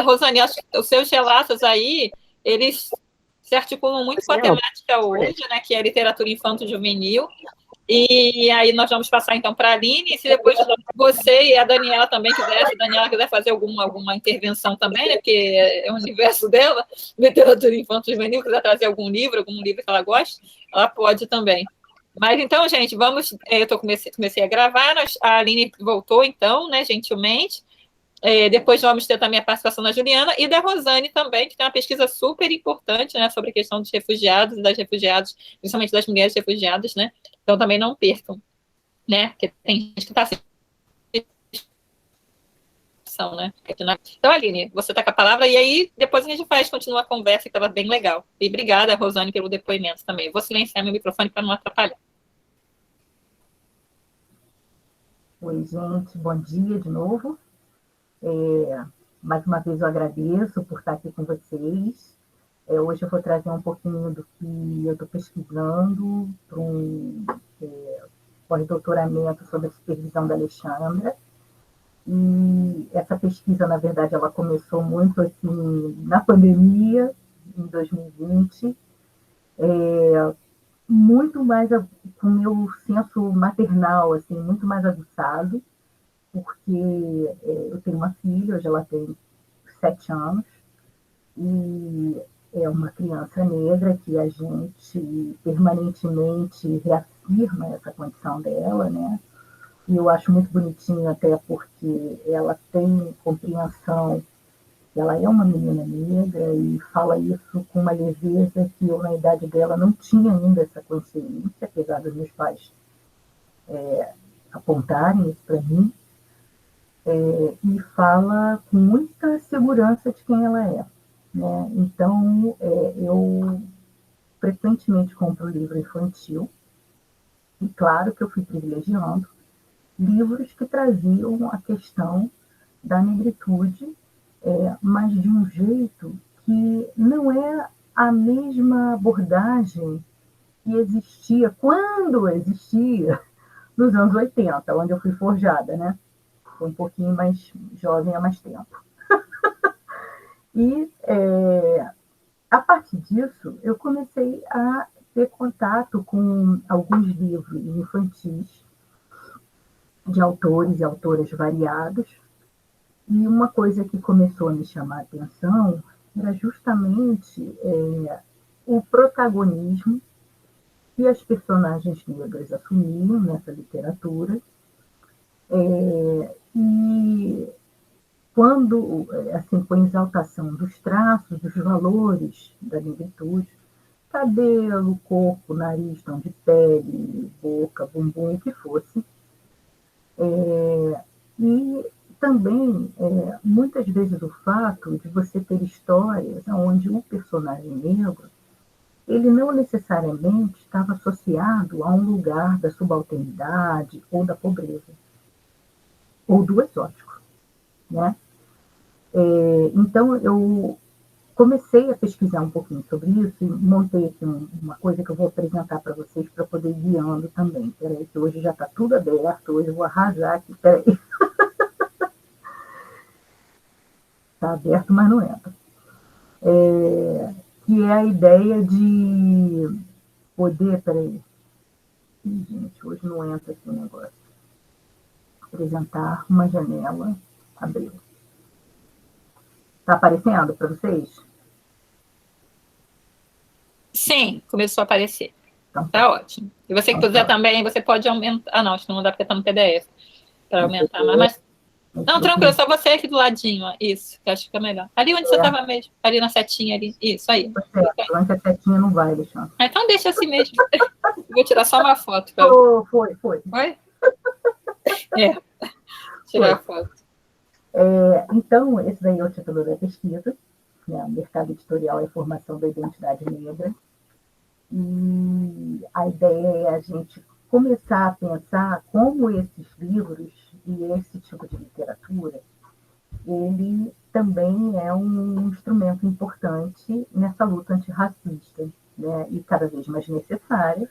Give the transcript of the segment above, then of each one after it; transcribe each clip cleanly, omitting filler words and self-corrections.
Rosane, acho que os seus relatos aí, eles se articulam muito com a temática hoje, né, que é a literatura infanto-juvenil. E aí nós vamos passar, então, para a Aline, e se depois você e a Daniela também quiser, se a Daniela quiser fazer alguma intervenção também, né, porque é o universo dela, literatura infanto-juvenil, quiser trazer algum livro que ela goste, ela pode também. Mas então, gente, vamos. Comecei a gravar, a Aline voltou, então, né, gentilmente. Depois vamos ter também a participação da Juliana e da Rosane também, que tem uma pesquisa super importante, né, sobre a questão dos refugiados e das refugiadas, principalmente das mulheres refugiadas, né? Então também não percam, né? Porque tem gente que está sem opção, né? Então, Aline, você está com a palavra, e aí depois a gente continua a conversa, que estava bem legal. E obrigada, Rosane, pelo depoimento também. Vou silenciar meu microfone para não atrapalhar. Oi, gente, bom dia de novo. Mais uma vez eu agradeço por estar aqui com vocês. Hoje eu vou trazer um pouquinho do que eu estou pesquisando para um pós-doutoramento sobre a supervisão da Alexandra. E essa pesquisa, na verdade, ela começou muito assim, na pandemia, em 2020, muito mais com o meu senso maternal, assim, muito mais aguçado, porque eu tenho uma filha, hoje ela tem 7 anos, e é uma criança negra que a gente permanentemente reafirma essa condição dela, né? E eu acho muito bonitinho até porque ela tem compreensão, ela é uma menina negra e fala isso com uma leveza que eu, na idade dela, não tinha ainda essa consciência, apesar dos meus pais apontarem isso para mim, e fala com muita segurança de quem ela é. Né? Então, eu frequentemente compro livro infantil, e claro que eu fui privilegiando livros que traziam a questão da negritude, mas de um jeito que não é a mesma abordagem que existia, quando existia, nos anos 80, onde eu fui forjada, né? Foi um pouquinho mais jovem há mais tempo. E, a partir disso, eu comecei a ter contato com alguns livros infantis de autores e autoras variados. E uma coisa que começou a me chamar a atenção era justamente o protagonismo que as personagens negras assumiam nessa literatura. E quando, assim, com a exaltação dos traços, dos valores da negritude, cabelo, corpo, nariz, tom de pele, boca, bumbum, o que fosse. E também, muitas vezes, o fato de você ter histórias onde o personagem negro, ele não necessariamente estava associado a um lugar da subalternidade ou da pobreza, ou do exótico, né? Então, eu comecei a pesquisar um pouquinho sobre isso e montei aqui uma coisa que eu vou apresentar para vocês para poder ir guiando também. Peraí, que hoje já está tudo aberto, hoje eu vou arrasar aqui, peraí. Está aberto, mas não entra. Que é a ideia de poder, peraí. Gente, hoje não entra aqui o negócio. Apresentar uma janela, abriu. Está aparecendo para vocês? Sim, começou a aparecer. Então, tá ótimo. E você que quiser também, você pode aumentar. Ah, não, acho que não dá porque está no PDF. Para aumentar, mas. Não, tranquilo, só você aqui do ladinho. Ó. Isso, que acho que é melhor. Ali onde você estava mesmo. Ali na setinha ali. Isso aí. Certo, antes a setinha não vai, Alexandre. Então deixa assim mesmo. Vou tirar só uma foto. Foi. Foi? Tirar a foto. Então, esse daí é o título da pesquisa, né? O mercado editorial e a formação da identidade negra. E a ideia é a gente começar a pensar como esses livros e esse tipo de literatura, ele também é um instrumento importante nessa luta antirracista, né? E cada vez mais necessária.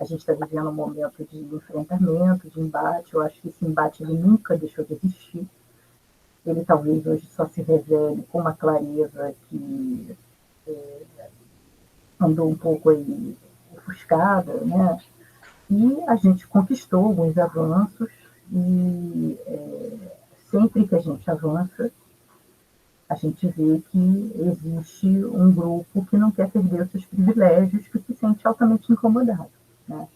A gente está vivendo um momento de enfrentamento, de embate. Eu acho que esse embate ele nunca deixou de existir. ele talvez hoje só se revele com uma clareza que andou um pouco aí ofuscada, né? E a gente conquistou alguns avanços e sempre que a gente avança, a gente vê que existe um grupo que não quer perder os seus privilégios, que se sente altamente incomodado, né?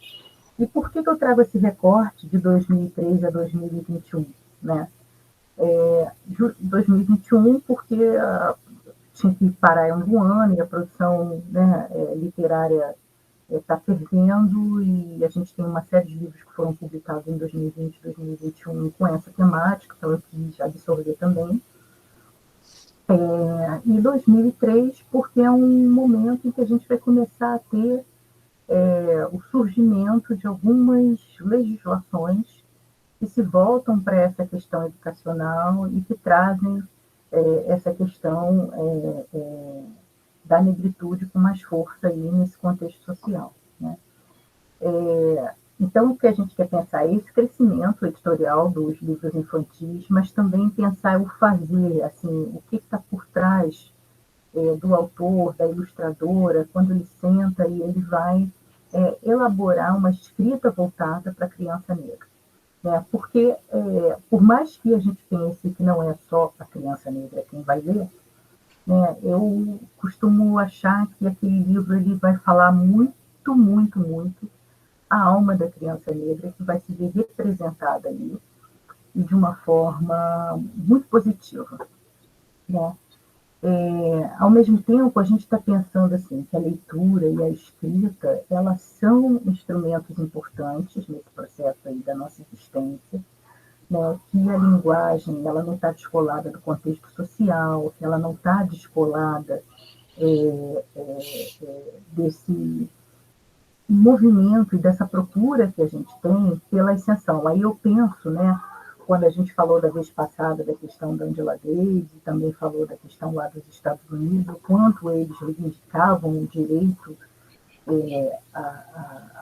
E por que eu trago esse recorte de 2003 a 2021, né? 2021 porque tinha que parar em algum ano e a produção, né, literária está perdendo, e a gente tem uma série de livros que foram publicados em 2020, 2021 com essa temática, então eu quis absorver também. E 2003, porque é um momento em que a gente vai começar a ter o surgimento de algumas legislações que se voltam para essa questão educacional e que trazem essa questão da negritude com mais força aí nesse contexto social, né? Então, o que a gente quer pensar é esse crescimento editorial dos livros infantis, mas também pensar o fazer, assim, o que está por trás do autor, da ilustradora, quando ele senta e ele vai elaborar uma escrita voltada para a criança negra. Né? Porque, por mais que a gente pense que não é só a criança negra quem vai ler, né, eu costumo achar que aquele livro ele vai falar muito, muito, muito a alma da criança negra, que vai se ver representada ali, e de uma forma muito positiva. Né? Ao mesmo tempo, a gente está pensando assim, que a leitura e a escrita, elas são instrumentos importantes nesse processo aí da nossa existência, né? Que a linguagem ela não está descolada do contexto social, que ela não está descolada desse movimento e dessa procura que a gente tem pela exceção. Aí eu penso, né, quando a gente falou da vez passada da questão da Angela Davis, e também falou da questão lá dos Estados Unidos, o quanto eles reivindicavam o direito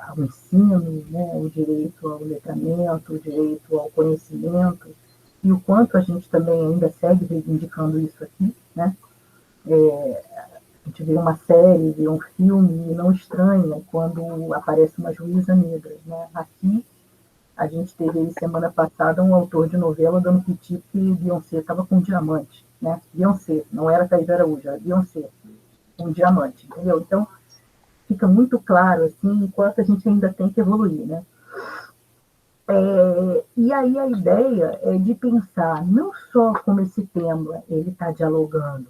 ao ensino, né, o direito ao letramento, o direito ao conhecimento, e o quanto a gente também ainda segue reivindicando isso aqui, né? A gente vê uma série, vê um filme e não estranha quando aparece uma juíza negra, né? Aqui, a gente teve aí, semana passada um autor de novela dando piti que Beyoncé estava com um diamante, né? Beyoncé, não era Thaís Araújo, era Beyoncé, um diamante, entendeu? Então, fica muito claro, assim, enquanto a gente ainda tem que evoluir, né? E aí a ideia é de pensar não só como esse tema ele está dialogando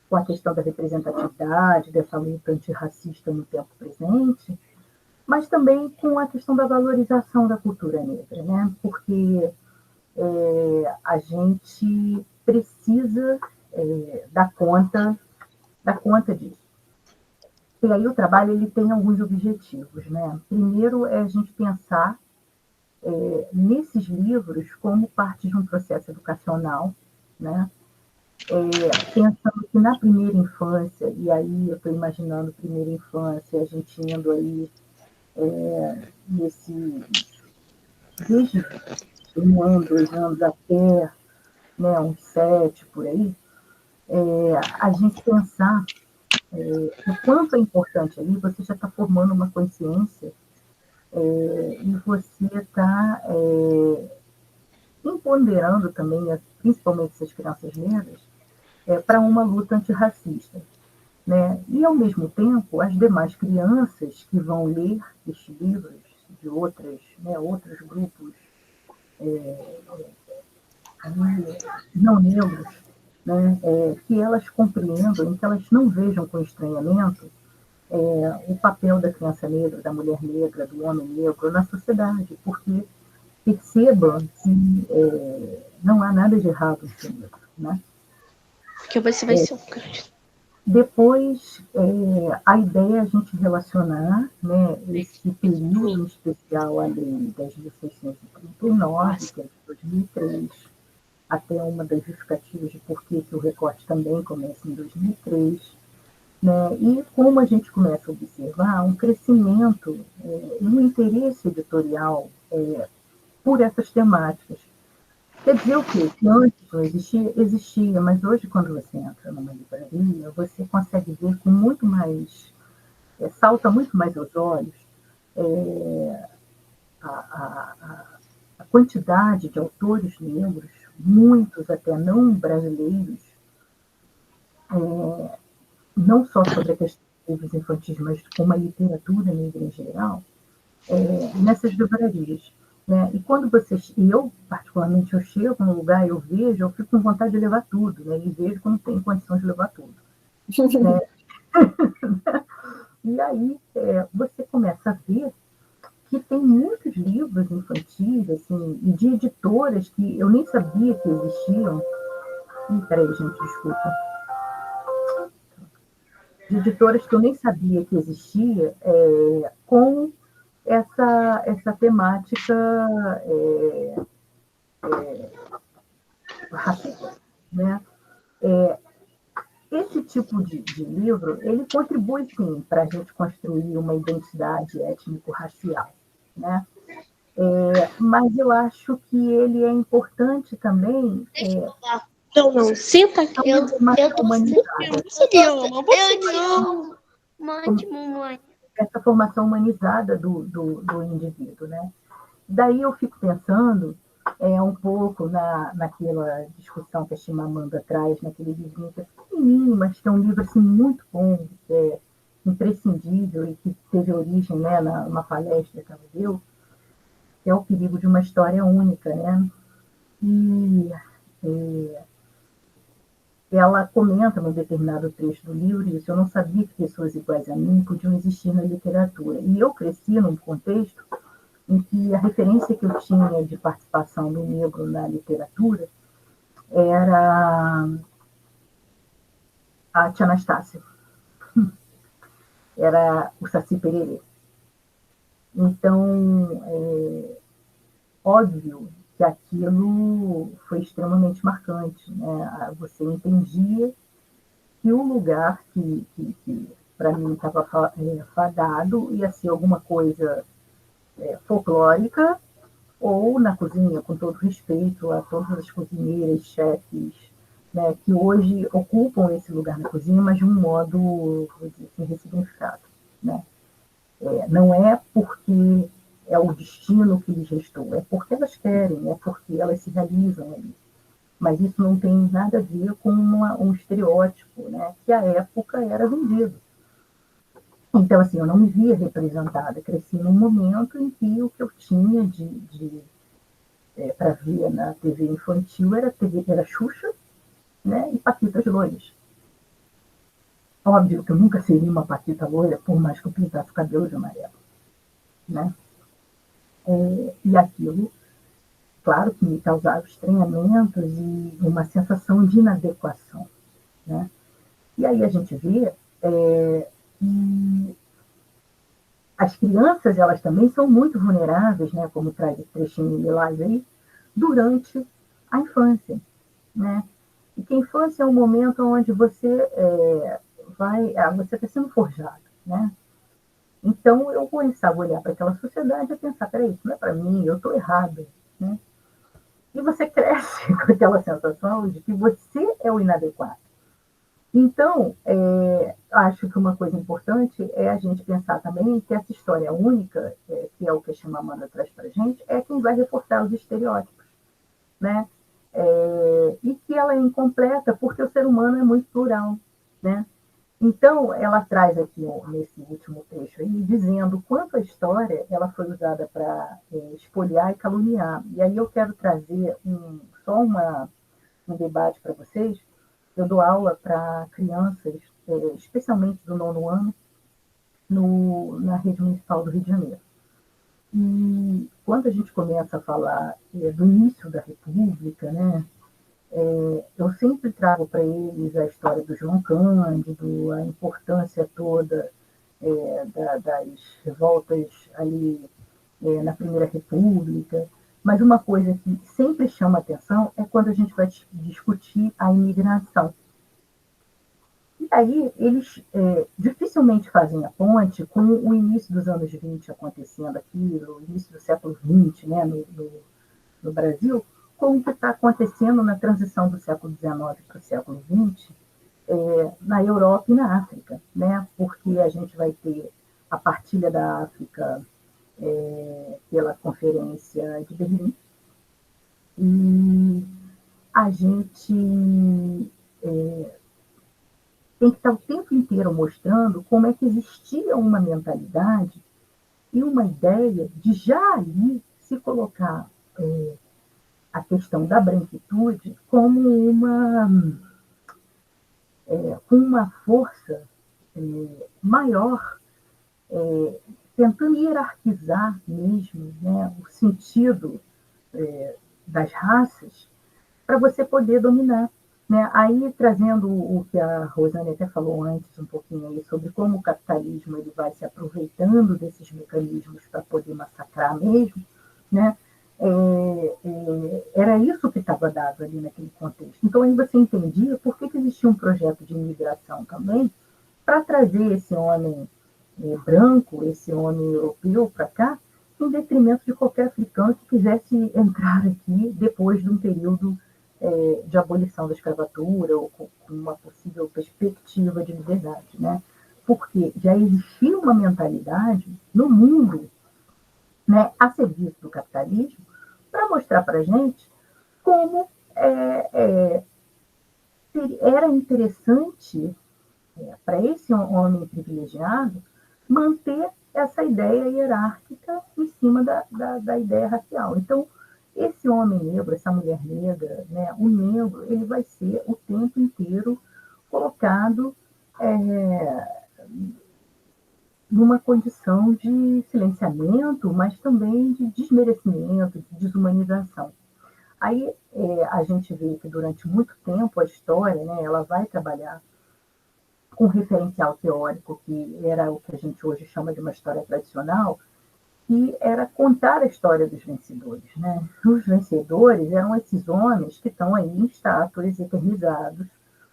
com a questão da representatividade, dessa luta antirracista no tempo presente, mas também com a questão da valorização da cultura negra, né? Porque a gente precisa dar conta disso. E aí o trabalho ele tem alguns objetivos, né? Primeiro é a gente pensar nesses livros como parte de um processo educacional, né? Pensando que na primeira infância, e aí eu estou imaginando primeira infância, a gente indo aí desde 1 ano, 2 anos até, né, uns 7, por aí, a gente pensar o quanto é importante ali, você já está formando uma consciência e você está empoderando também, principalmente essas crianças negras, para uma luta antirracista. Né? E, ao mesmo tempo, as demais crianças que vão ler estes livros de outros grupos não negros, né? Que elas compreendam e que elas não vejam com estranhamento o papel da criança negra, da mulher negra, do homem negro na sociedade, porque percebam que não há nada de errado em ser negro. Né? Porque você vai ser um grande. Depois, a ideia é a gente relacionar, né, esse período especial, a lei 10.639, que é de 2003, até uma das justificativas de por que o recorte também começa em 2003, né, e como a gente começa a observar um crescimento e um interesse editorial por essas temáticas. Quer dizer o quê? Que antes não existia? Existia, mas hoje, quando você entra numa livraria, você consegue ver com muito mais, salta muito mais aos olhos a quantidade de autores negros, muitos até não brasileiros, não só sobre a questão dos livros infantis, mas como a literatura negra em geral, nessas livrarias. Né? E quando eu particularmente, eu chego num lugar, eu vejo, eu fico com vontade de levar tudo, né? E vejo que eu não tenho condições de levar tudo. Né? E aí você começa a ver que tem muitos livros infantis, assim, e de editoras que eu nem sabia que existiam. Peraí, gente, desculpa. De editoras que eu nem sabia que existia, com essa temática racista, né? Esse tipo de livro, ele contribui, sim, para a gente construir uma identidade étnico-racial, né? Mas eu acho que ele é importante também. Não, senta aqui. Eu tô humanizada. Não, mamãe. Essa formação humanizada do indivíduo, né? Daí eu fico pensando um pouco naquela discussão que a Chimamanda traz, naquele livrinho que é pequenininho, mas que é um livro assim, muito bom, que é imprescindível e que teve origem, né, numa palestra que ela deu, que é O Perigo de uma História Única. Né? E ela comenta num determinado trecho do livro isso: eu não sabia que pessoas iguais a mim podiam existir na literatura. E eu cresci num contexto em que a referência que eu tinha de participação do negro na literatura era a tia Anastácia, era o Saci Pererê. Então, óbvio que aquilo foi extremamente marcante. Né? Você entendia que o lugar que para mim estava fadado ia ser alguma coisa folclórica, ou na cozinha, com todo respeito a todas as cozinheiras, chefes, né, que hoje ocupam esse lugar na cozinha, mas de um modo, vou dizer assim, ressignificado. Né? Não é porque é o destino que lhes restou, é porque elas querem, é porque elas se realizam ali. Mas isso não tem nada a ver com um estereótipo, né, que à época era vendido. Então, assim, eu não me via representada. Cresci num momento em que o que eu tinha para ver na TV infantil era Xuxa, né, e Paquitas Loiras. Óbvio que eu nunca seria uma Paquita loira, por mais que eu pintasse o cabelo de amarelo. Né? E aquilo, claro que me causava estranhamentos e uma sensação de inadequação. Né? E aí a gente vê que as crianças, elas também são muito vulneráveis, né, como traz esse trechinho lilás aí, durante a infância. Né? E que a infância é um momento onde você você está sendo forjado. Né? Então, eu começava a olhar para aquela sociedade e pensar: peraí, isso não é para mim, eu estou errada. Né? E você cresce com aquela sensação de que você é o inadequado. Então, acho que uma coisa importante é a gente pensar também que essa história única, que é o que a Chimamanda traz para a gente, é quem vai reforçar os estereótipos. Né? E que ela é incompleta porque o ser humano é muito plural. Né? Então, ela traz aqui, nesse último trecho, aí, dizendo quanto a história ela foi usada para espoliar e caluniar. E aí eu quero trazer só um debate para vocês. Eu dou aula para crianças, especialmente do 9º ano, na rede municipal do Rio de Janeiro. E quando a gente começa a falar do início da República, né, eu sempre trago para eles a história do João Cândido, a importância toda das revoltas ali na Primeira República. Mas uma coisa que sempre chama atenção é quando a gente vai discutir a imigração. E aí eles dificilmente fazem a ponte com o início dos anos 20 acontecendo aqui, o início do século XX, né, no Brasil, com o que está acontecendo na transição do século XIX para o século XX, na Europa e na África, né? Porque a gente vai ter a partilha da África pela Conferência de Berlim, e a gente tem que estar o tempo inteiro mostrando como é que existia uma mentalidade e uma ideia de já ali se colocar a questão da branquitude como uma força maior, tentando hierarquizar mesmo, né, o sentido das raças para você poder dominar. Né? Aí, trazendo o que a Rosane até falou antes, um pouquinho aí, sobre como o capitalismo ele vai se aproveitando desses mecanismos para poder massacrar mesmo, né? Era isso que estava dado ali naquele contexto. Então, aí você entendia por que existia um projeto de imigração também, para trazer esse homem branco, esse homem europeu para cá, em detrimento de qualquer africano que quisesse entrar aqui depois de um período de abolição da escravatura ou com uma possível perspectiva de liberdade, né? Porque já existia uma mentalidade no mundo, né, a serviço do capitalismo, para mostrar para a gente como era interessante para esse homem privilegiado manter essa ideia hierárquica em cima da ideia racial. Então, esse homem negro, essa mulher negra, né, o negro, ele vai ser o tempo inteiro colocado numa condição de silenciamento, mas também de desmerecimento, de desumanização. Aí a gente vê que durante muito tempo a história, né, ela vai trabalhar com referencial teórico, que era o que a gente hoje chama de uma história tradicional, que era contar a história dos vencedores. Né? Os vencedores eram esses homens que estão aí em estátuas eternizados.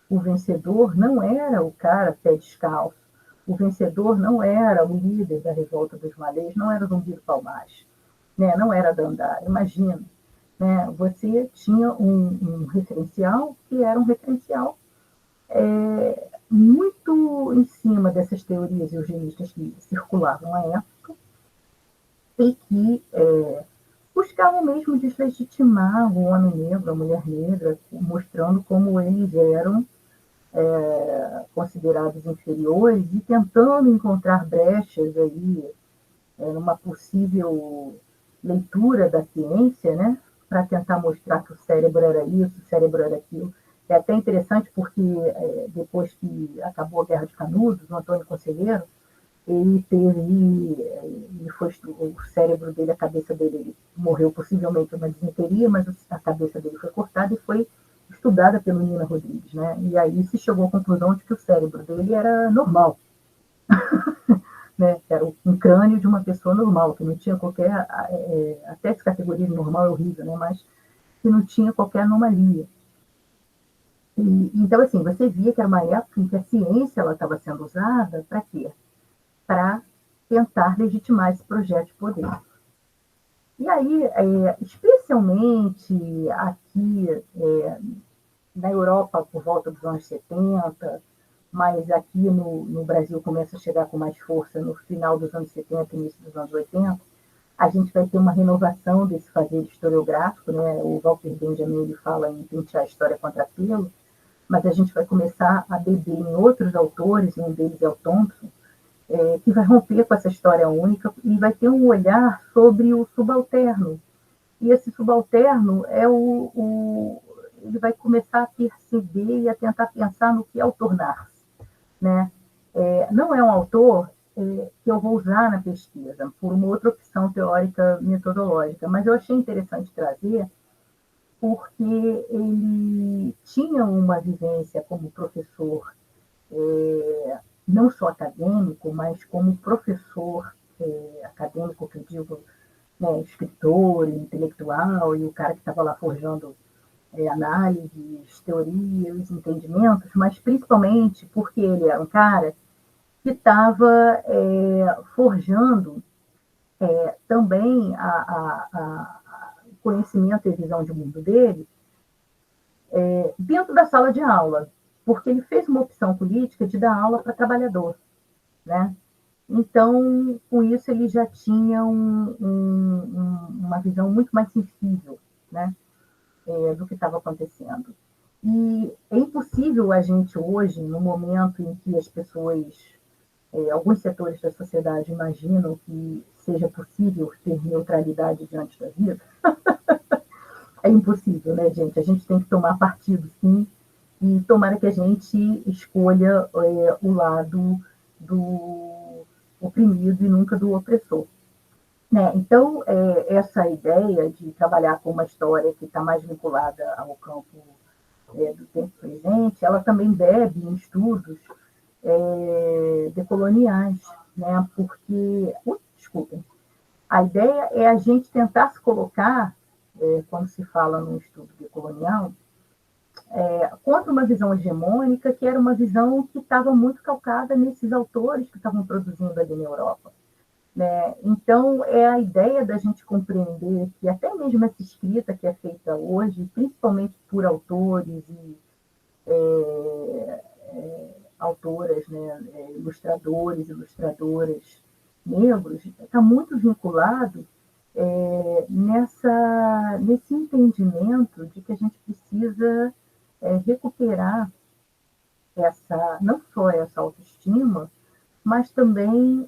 O vencedor não era o cara pé descalço, o vencedor não era o líder da revolta dos malês, não era o Zumbi do Palmares, né? Não era Dandara, imagina. Né? Você tinha um referencial que era um referencial muito em cima dessas teorias eugenistas que circulavam à época e que buscavam mesmo deslegitimar o homem negro, a mulher negra, mostrando como eles eram considerados inferiores e tentando encontrar brechas aí numa possível leitura da ciência, né, para tentar mostrar que o cérebro era isso, o cérebro era aquilo. É até interessante porque depois que acabou a Guerra de Canudos, o Antônio Conselheiro, ele o cérebro dele, a cabeça dele, ele morreu possivelmente uma disenteria, mas a cabeça dele foi cortada e foi estudada pelo Nina Rodrigues, né? E aí se chegou à conclusão de que o cérebro dele era normal, né? Era um crânio de uma pessoa normal, que não tinha qualquer, até essa categoria de normal é horrível, né? Mas que não tinha qualquer anomalia. Então, assim, você via que era uma época em que a ciência estava sendo usada para quê? Para tentar legitimar esse projeto de poder. E aí, especialmente aqui na Europa, por volta dos anos 70, mas aqui no Brasil começa a chegar com mais força no final dos anos 70 e início dos anos 80, a gente vai ter uma renovação desse fazer historiográfico, né? O Walter Benjamin ele fala em pentear a história contra pelo, mas a gente vai começar a beber em outros autores, e um deles é o Thompson, que vai romper com essa história única e vai ter um olhar sobre o subalterno. E esse subalterno ele vai começar a perceber e a tentar pensar no que é o tornar-se. Né? Não é um autor que eu vou usar na pesquisa, por uma outra opção teórica metodológica, mas eu achei interessante trazer porque ele tinha uma vivência como professor, não só acadêmico, mas como professor acadêmico, que eu digo, né, escritor, intelectual, e o cara que estava lá forjando análises, teorias, entendimentos, mas principalmente porque ele era um cara que estava forjando também conhecimento e visão de mundo dele dentro da sala de aula, porque ele fez uma opção política de dar aula para trabalhador, né? Então, com isso, ele já tinha uma visão muito mais sensível, né, do que estava acontecendo. E é impossível a gente hoje, no momento em que as pessoas, alguns setores da sociedade imaginam que seja possível ter neutralidade diante da vida, é impossível, né, gente? A gente tem que tomar partido, sim, e tomara que a gente escolha o lado do oprimido e nunca do opressor. Né? Então, essa ideia de trabalhar com uma história que está mais vinculada ao campo do tempo presente, ela também bebe em estudos decoloniais, né? Porque, desculpem, a ideia é a gente tentar se colocar, quando se fala num estudo decolonial, contra uma visão hegemônica, que era uma visão que estava muito calcada nesses autores que estavam produzindo ali na Europa. Né? Então, é a ideia da gente compreender que até mesmo essa escrita que é feita hoje, principalmente por autores e autoras, né, ilustradores, ilustradoras negros, está muito vinculado nesse entendimento de que a gente precisa recuperar não só essa autoestima, mas também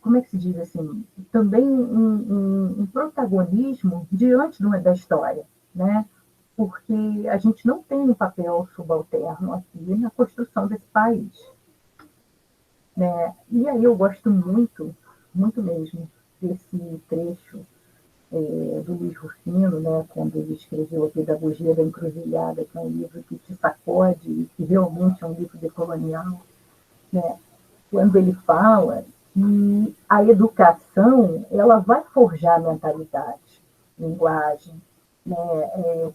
como é que se diz assim, também um protagonismo diante da história, né? Porque a gente não tem um papel subalterno aqui na construção desse país. Né? E aí eu gosto muito, muito mesmo, desse trecho do Luiz Rufino, né, quando ele escreveu A Pedagogia da Encruzilhada, que é um livro que te sacode e que realmente é um livro decolonial, né, quando ele fala que a educação ela vai forjar mentalidade, linguagem, né,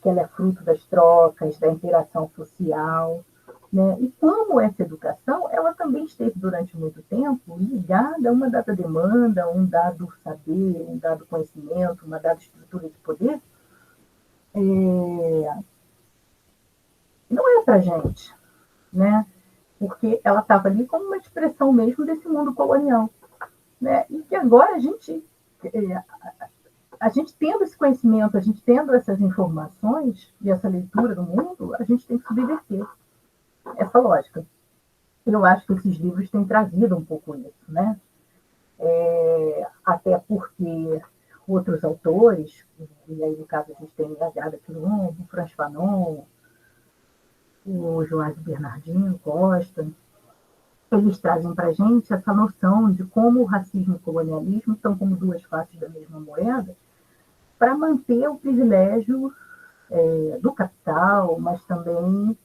que ela é fruto das trocas, da interação social, né, e como essa educação, ela também esteve durante muito tempo ligada a uma dada demanda, um dado saber, um dado conhecimento, uma dada estrutura de poder, não é para a gente, né? Porque ela estava ali como uma expressão mesmo desse mundo colonial, né? E que agora a gente tendo esse conhecimento, a gente tendo essas informações e essa leitura do mundo, a gente tem que subverter essa lógica. Eu acho que esses livros têm trazido um pouco isso, né? Até porque outros autores, e aí no caso a gente tem a Giada Quilombo, o Franz Fanon, o Joás Bernardino Costa, eles trazem para a gente essa noção de como o racismo e o colonialismo são como duas faces da mesma moeda, para manter o privilégio do capital, mas também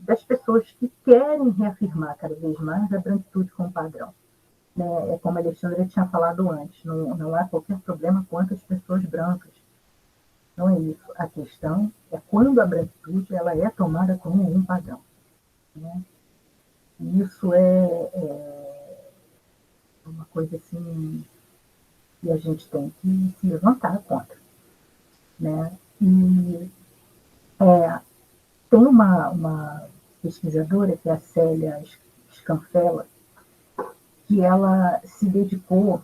das pessoas que querem reafirmar cada vez mais a branquitude como padrão. Né? Como a Alexandra tinha falado antes, não há qualquer problema quanto às pessoas brancas. Não é isso. A questão é quando a branquitude ela é tomada como um padrão. Né? E isso é uma coisa assim que a gente tem que se levantar contra. Né? E tem uma pesquisadora, que é a Célia Scanfella, que ela se dedicou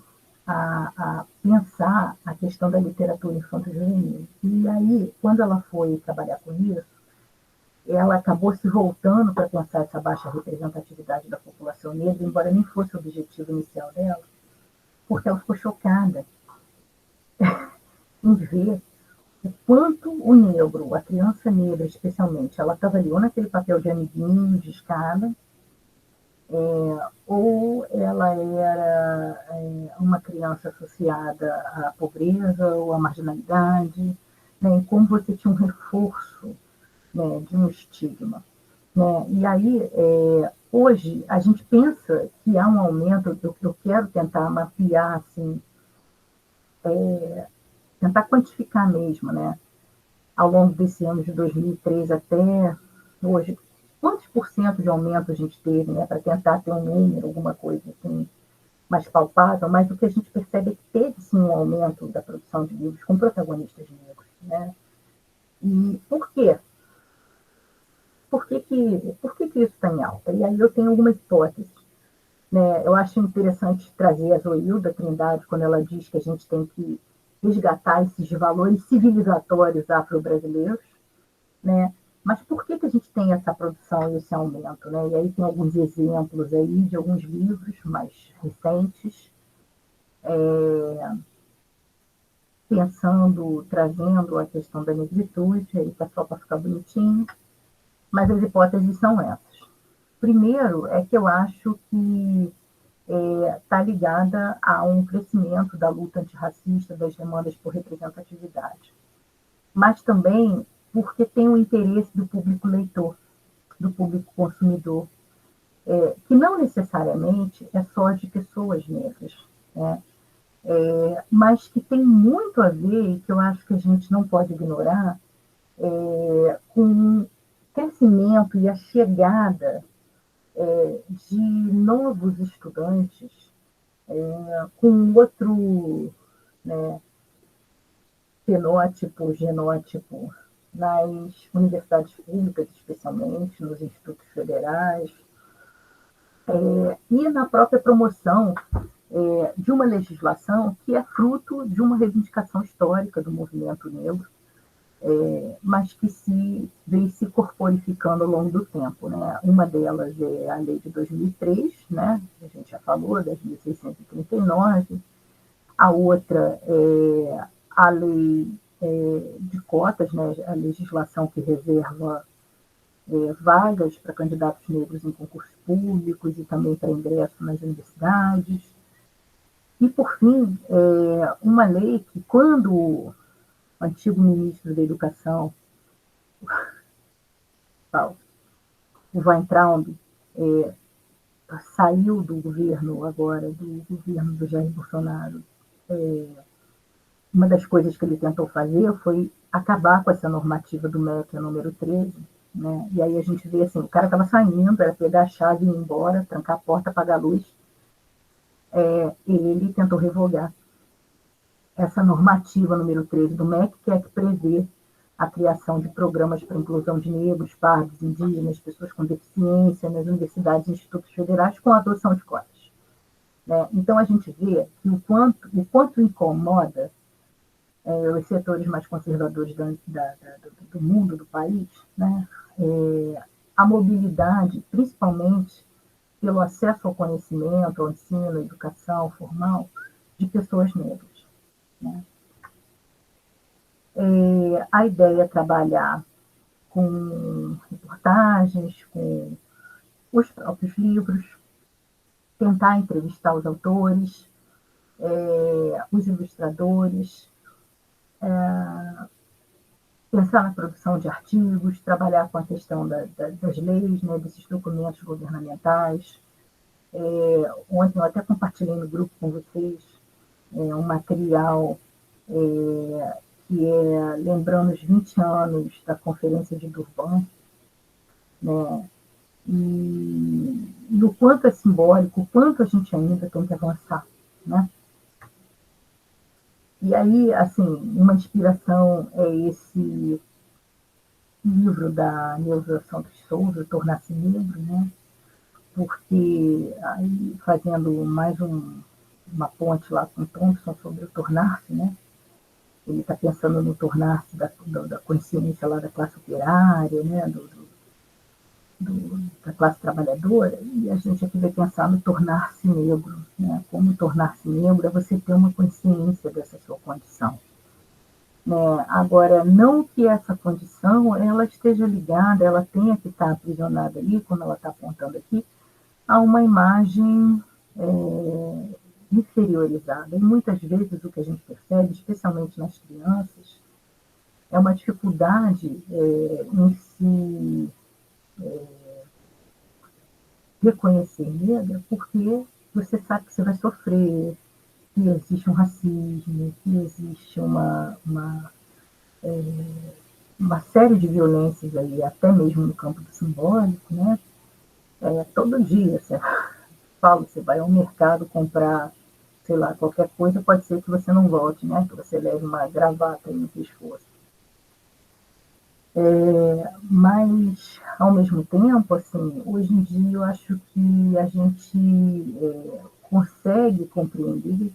a pensar a questão da literatura infanto-juvenil. E aí, quando ela foi trabalhar com isso, ela acabou se voltando para pensar essa baixa representatividade da população negra, embora nem fosse o objetivo inicial dela, porque ela ficou chocada em ver o quanto o negro, a criança negra especialmente, ela estava ali ou naquele papel de amiguinho, de escada, ou ela era uma criança associada à pobreza ou à marginalidade, né, e como você tinha um reforço, né, de um estigma. Né? E aí, hoje, a gente pensa que há um aumento, eu quero tentar mapear, assim, tentar quantificar mesmo, né, ao longo desse ano de 2003 até hoje, quantos por cento de aumento a gente teve, né, para tentar ter um número, alguma coisa assim, mais palpável, mas o que a gente percebe é que teve sim um aumento da produção de livros com protagonistas negros, né? E por quê? Por que isso está em alta? E aí eu tenho algumas hipóteses, né? Eu acho interessante trazer a Zoilda Trindade quando ela diz que a gente tem que resgatar esses valores civilizatórios afro-brasileiros, né? Mas por que a gente tem essa produção e esse aumento, né? E aí tem alguns exemplos aí de alguns livros mais recentes, pensando, trazendo a questão da negritude, aí tá só para ficar bonitinho, mas as hipóteses são essas. Primeiro é que eu acho que está ligada a um crescimento da luta antirracista, das demandas por representatividade, mas também porque tem o interesse do público leitor, do público consumidor, que não necessariamente é só de pessoas negras, né? Mas que tem muito a ver, e que eu acho que a gente não pode ignorar, com o crescimento e a chegada de novos estudantes com outro, né, fenótipo, genótipo, nas universidades públicas, especialmente, nos institutos federais, e na própria promoção de uma legislação que é fruto de uma reivindicação histórica do movimento negro, mas que vem se corporificando ao longo do tempo, né? Uma delas é a lei de 2003, né? A gente já falou, 10.639. A outra é a lei de cotas, né? A legislação que reserva vagas para candidatos negros em concursos públicos e também para ingresso nas universidades. E, por fim, uma lei que, quando o antigo ministro da Educação, o Weintraub, saiu do governo agora, do governo do Jair Bolsonaro, uma das coisas que ele tentou fazer foi acabar com essa normativa do MEC, a número 13, né? E aí a gente vê assim, o cara estava saindo, era pegar a chave e ir embora, trancar a porta, apagar a luz, e ele tentou revogar essa normativa número 13 do MEC, que é que prevê a criação de programas para a inclusão de negros, pardos, indígenas, pessoas com deficiência nas universidades e institutos federais com a adoção de cotas, né? Então a gente vê que o quanto incomoda os setores mais conservadores do mundo, do país, né? A mobilidade, principalmente pelo acesso ao conhecimento, ao ensino, à educação formal de pessoas negras, né? A ideia é trabalhar com reportagens, com os próprios livros, tentar entrevistar os autores, os ilustradores, pensar na produção de artigos, trabalhar com a questão das leis, né, desses documentos governamentais. Ontem eu até compartilhei no grupo com vocês um material que é lembrando os 20 anos da Conferência de Durban, né? E o quanto é simbólico, o quanto a gente ainda tem que avançar, né? E aí, assim, uma inspiração é esse livro da Neuza Santos Souza, Tornar-se Negro, né? Porque, aí, fazendo mais uma ponte lá com Thompson sobre o tornar-se, né? Ele está pensando no tornar-se da consciência lá da classe operária, né? Da classe trabalhadora, e a gente aqui vai pensar no tornar-se negro, né? Como tornar-se negro é você ter uma consciência dessa sua condição, né? Agora, não que essa condição ela esteja ligada, ela tenha que estar aprisionada ali, como ela está apontando aqui, a uma imagem inferiorizada. E muitas vezes o que a gente percebe, especialmente nas crianças, é uma dificuldade em se reconhecer negra, porque você sabe que você vai sofrer, que existe um racismo, que existe uma série de violências aí, até mesmo no campo do simbólico, né? Todo dia falo, você vai ao mercado comprar, sei lá, qualquer coisa, pode ser que você não volte, né? Que você leve uma gravata aí no pescoço. Mas, ao mesmo tempo, assim, hoje em dia eu acho que a gente consegue compreender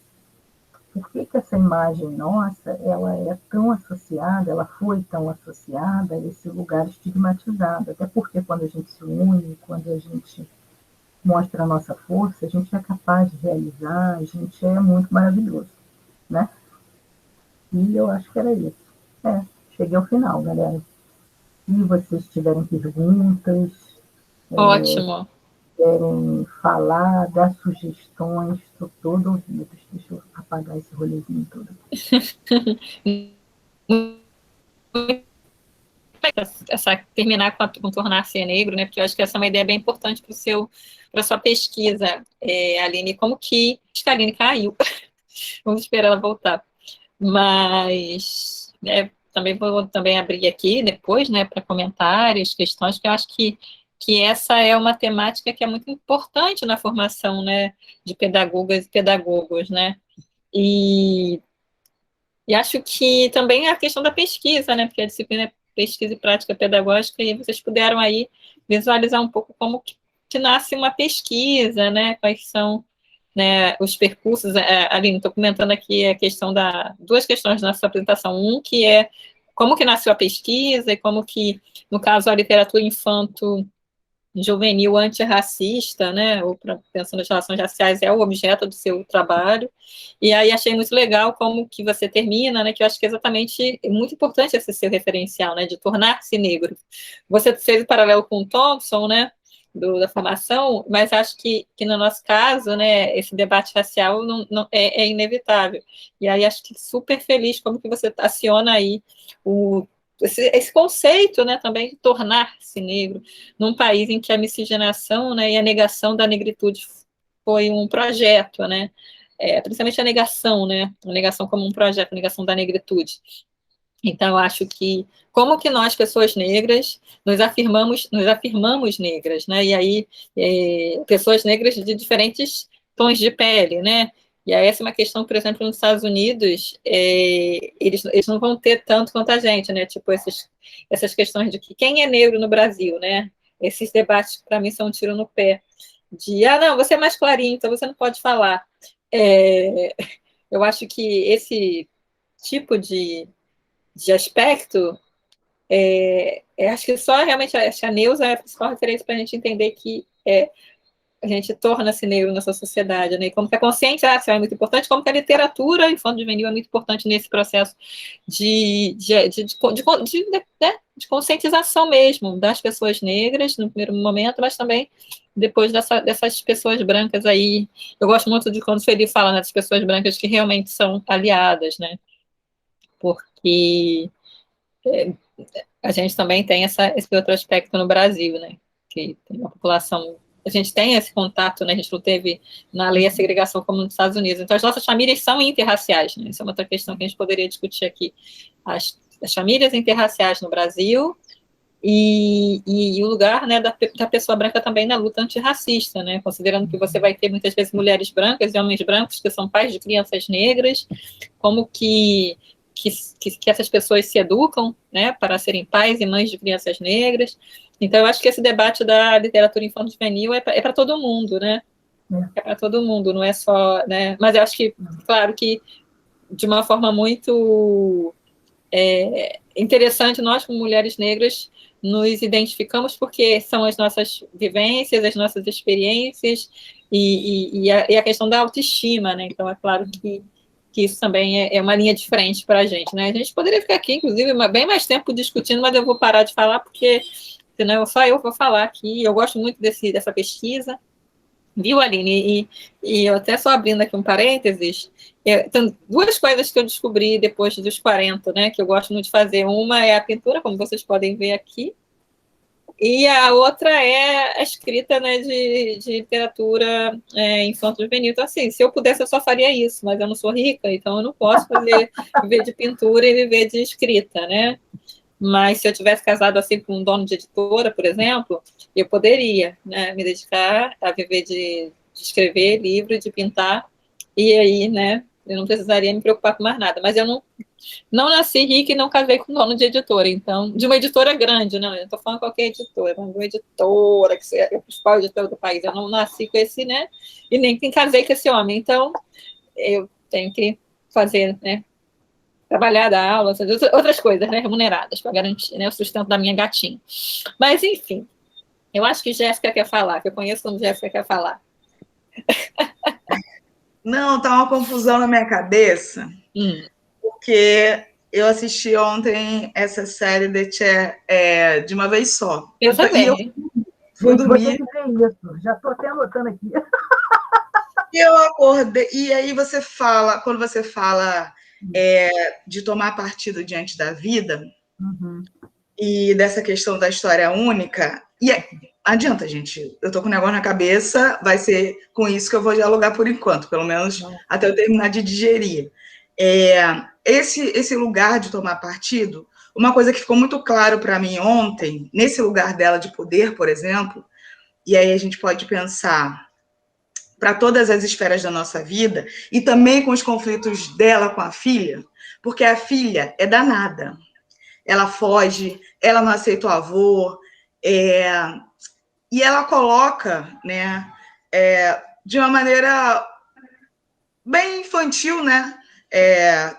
por que que essa imagem nossa, ela é tão associada, ela foi tão associada a esse lugar estigmatizado. Até porque quando a gente se une, quando a gente mostra a nossa força, a gente é capaz de realizar, a gente é muito maravilhoso, né? E eu acho que era isso. Cheguei ao final, galera. Se vocês tiverem perguntas, Ótimo. querem falar, dar sugestões, estou todo ouvido. Deixa eu apagar esse rolezinho todo. Terminar com tornar-se negro, né? Porque eu acho que essa é uma ideia bem importante para a sua pesquisa, Aline. Como que a Aline caiu? Vamos esperar ela voltar. Mas também vou também abrir aqui depois, né, para comentários, questões, que eu acho que essa é uma temática que é muito importante na formação, né, de pedagogas e pedagogos, né? E acho que também a questão da pesquisa, né, porque a disciplina é pesquisa e prática pedagógica, e vocês puderam aí visualizar um pouco como que nasce uma pesquisa, né, quais são, né, os percursos. Aline, estou comentando aqui a questão duas questões na sua apresentação. Um, que é como que nasceu a pesquisa, e como que, no caso, a literatura infanto juvenil antirracista, né, ou pensando nas relações raciais, é o objeto do seu trabalho. E aí achei muito legal como que você termina, né, que eu acho que é exatamente muito importante esse seu referencial, né, de tornar-se negro. Você fez o paralelo com o Thompson, né, da formação, mas acho que no nosso caso, né, esse debate racial não é inevitável. E aí acho que super feliz como que você aciona aí esse conceito, né, também de tornar-se negro num país em que a miscigenação, né, e a negação da negritude foi um projeto, né, principalmente a negação, né, a negação como um projeto, a negação da negritude. Então, eu acho que como que nós, pessoas negras, nos afirmamos negras, né? E aí, pessoas negras de diferentes tons de pele, né? E aí, essa é uma questão, por exemplo, nos Estados Unidos, eles não vão ter tanto quanto a gente, né? Tipo, essas questões de que quem é negro no Brasil, né? Esses debates, para mim, são um tiro no pé. Não, você é mais clarinho, então você não pode falar. Eu acho que esse tipo de aspecto, acho que só realmente a Neuza é a principal referência para a gente entender que a gente torna-se negro nessa sociedade, né? E como que a consciência racial é muito importante, como que a literatura infanto-juvenil é muito importante nesse processo de conscientização mesmo das pessoas negras, no primeiro momento, mas também depois dessas pessoas brancas aí. Eu gosto muito de quando o Felipe fala, né, das pessoas brancas que realmente são aliadas, né? Porque a gente também tem esse outro aspecto no Brasil, né? Que tem uma população. A gente tem esse contato, né? A gente não teve na lei a segregação como nos Estados Unidos. Então, as nossas famílias são interraciais, né? Isso é uma outra questão que a gente poderia discutir aqui. As famílias interraciais no Brasil e o lugar, né, da pessoa branca também na luta antirracista, né? Considerando que você vai ter muitas vezes mulheres brancas e homens brancos que são pais de crianças negras, como que essas pessoas se educam, né, para serem pais e mães de crianças negras. Então, eu acho que esse debate da literatura infanto-juvenil é para todo mundo, né? É para todo mundo, não é só, né? Mas eu acho que, claro que de uma forma muito interessante, nós como mulheres negras nos identificamos porque são as nossas vivências, as nossas experiências e a questão da autoestima, né? Então, é claro que isso também é uma linha diferente para a gente, né? A gente poderia ficar aqui, inclusive, bem mais tempo discutindo, mas eu vou parar de falar, porque senão só eu vou falar aqui. Eu gosto muito dessa pesquisa, viu, Aline? E eu até só abrindo aqui um parênteses, tem duas coisas que eu descobri depois dos 40, né, que eu gosto muito de fazer. Uma é a pintura, como vocês podem ver aqui, e a outra é a escrita, né, de literatura infanto-juvenil. Então, assim, se eu pudesse, eu só faria isso, mas eu não sou rica, então eu não posso viver de pintura e viver de escrita, né? Mas se eu tivesse casado assim com um dono de editora, por exemplo, eu poderia, né, me dedicar a viver de escrever livro, de pintar, e aí, né, eu não precisaria me preocupar com mais nada. Mas eu não nasci rica e não casei com dono de editora, então, de uma editora grande, não, eu estou falando qualquer editora, uma editora, que é a principal editora do país, eu não nasci com esse, né, e nem casei com esse homem, então eu tenho que fazer, né, trabalhar, dar aula, fazer outras coisas, né, remuneradas, para garantir, né, o sustento da minha gatinha. Mas, enfim, eu acho que Jéssica quer falar, que eu conheço como Jéssica quer falar. Não, tá uma confusão na minha cabeça, porque eu assisti ontem essa série The Chair de uma vez só. Eu também. E eu fui dormir. Vou ter que ver isso. Já estou até anotando aqui. E eu acordei. E aí você fala, quando você fala de tomar partido diante da vida, e dessa questão da história única, e adianta, gente, eu tô com um negócio na cabeça, vai ser com isso que eu vou dialogar por enquanto, pelo menos até eu terminar de digerir. Esse lugar de tomar partido, uma coisa que ficou muito claro para mim ontem, nesse lugar dela de poder, por exemplo, e aí a gente pode pensar para todas as esferas da nossa vida, e também com os conflitos dela com a filha, porque a filha é danada. Ela foge, ela não aceita o avô, e ela coloca, né, de uma maneira bem infantil, né,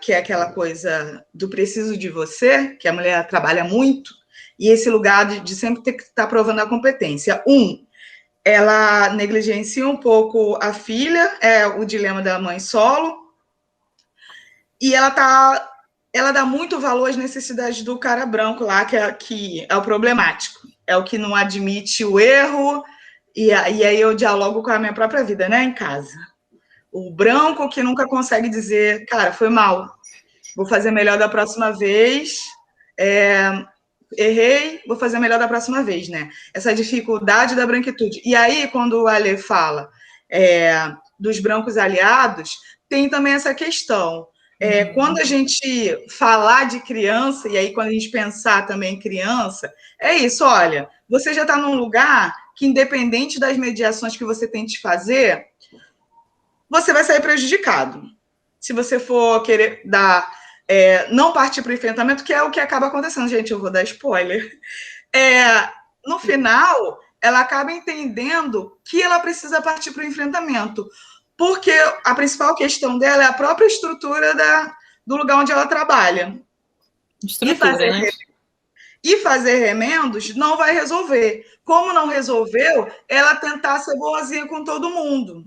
que é aquela coisa do preciso de você, que a mulher trabalha muito, e esse lugar de sempre ter que estar provando a competência. Ela negligencia um pouco a filha, é o dilema da mãe solo, e ela dá muito valor às necessidades do cara branco lá, que é o problemático, é o que não admite o erro, e aí eu dialogo com a minha própria vida, né, em casa. O branco que nunca consegue dizer, cara, foi mal, vou fazer melhor da próxima vez, errei, vou fazer melhor da próxima vez, né? Essa dificuldade da branquitude. E aí, quando o Ale fala dos brancos aliados, tem também essa questão. Quando a gente falar de criança, e aí quando a gente pensar também em criança, é isso, olha, você já está num lugar que, independente das mediações que você tente fazer, você vai sair prejudicado. Se você for querer não partir para o enfrentamento, que é o que acaba acontecendo. Gente, eu vou dar spoiler. No final, ela acaba entendendo que ela precisa partir para o enfrentamento, porque a principal questão dela é a própria estrutura do lugar onde ela trabalha. E fazer remendos não vai resolver. Como não resolveu, ela tentar ser boazinha com todo mundo.